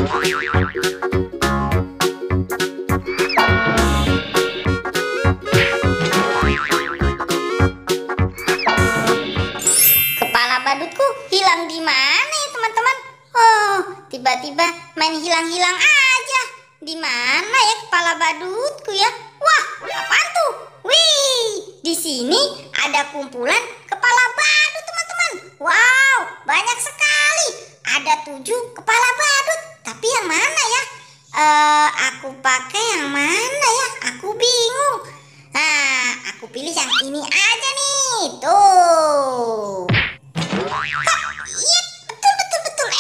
Kepala badutku hilang di mana ya teman-teman? Oh, tiba-tiba main hilang-hilang aja. Di mana ya kepala badutku ya? Wah, apaan tuh? Wih, di sini ada kumpulan kepala badut teman-teman. Wow, banyak sekali. Ada 7 kepala badut. Tapi yang mana ya? Aku pakai yang mana ya? Aku bingung. Nah, aku pilih yang ini aja nih. Tuh. Iya, betul.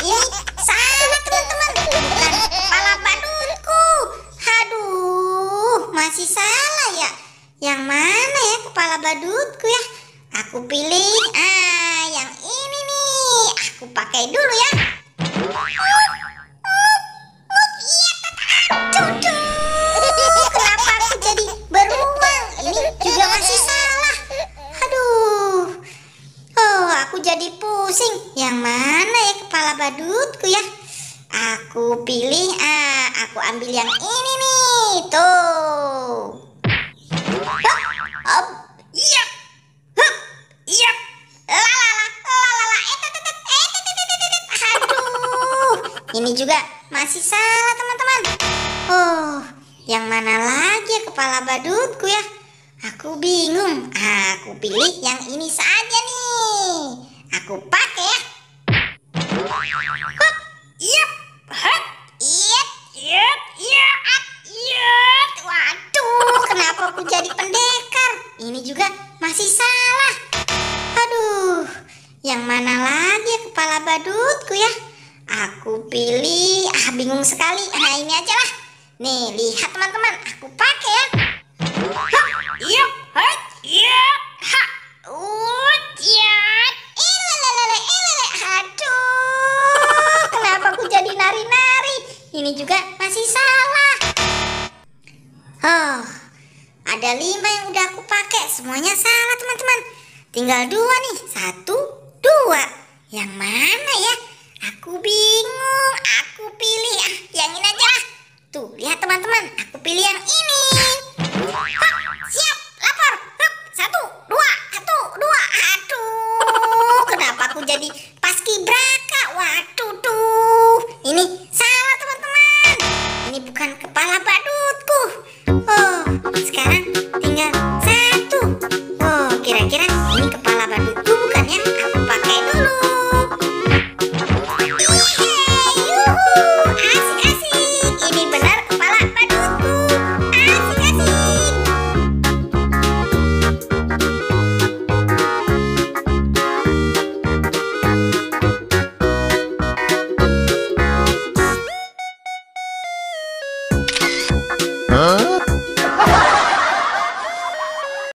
Ini salah teman-teman, bukan kepala badutku. Aduh, masih salah ya. Yang mana ya kepala badutku ya? Aku pilih yang ini nih. Aku pakai dulu ya. Kenapa aku jadi beruang? Ini juga masih salah. Aduh. Oh, aku jadi pusing. Yang mana ya kepala badutku ya? Aku pilih, aku ambil yang ini nih. Tuh. Yap. Yap. Aduh. Ini juga masih salah teman-teman. Oh, yang mana lagi ya kepala badutku ya? Aku bingung. Aku pilih yang ini saja nih. Aku pakai ya. Hup, yep, hup, yep. Waduh, kenapa aku jadi pendekar? Ini juga masih salah. Aduh, yang mana lagi ya kepala badutku ya? Aku pilih, bingung sekali. Nah, ini aja lah. Nih, lihat teman-teman, aku pakai ya. Aduh, kenapa aku jadi nari-nari? Ini juga masih salah. Oh, ada 5 yang udah aku pakai. Semuanya salah teman-teman. Tinggal 2 nih. 1, 2. Yang mana ya? Aku bingung. Aku pilih yang ini aja lah. Tuh, lihat teman-teman. Aku pilih yang ini. Siap, lapor. 1, 2. Aduh, kenapa aku jadi paskibraka? Waduh, tuh. Ini salah teman-teman. Ini bukan kepala badutku. Oh, sekarang tinggal 1. Oh, kira-kira ini kepala badutku bukan ya? Aku pakai dulu. Asik-asik. Ini benar kepala badutku. Asik-asik. Huh?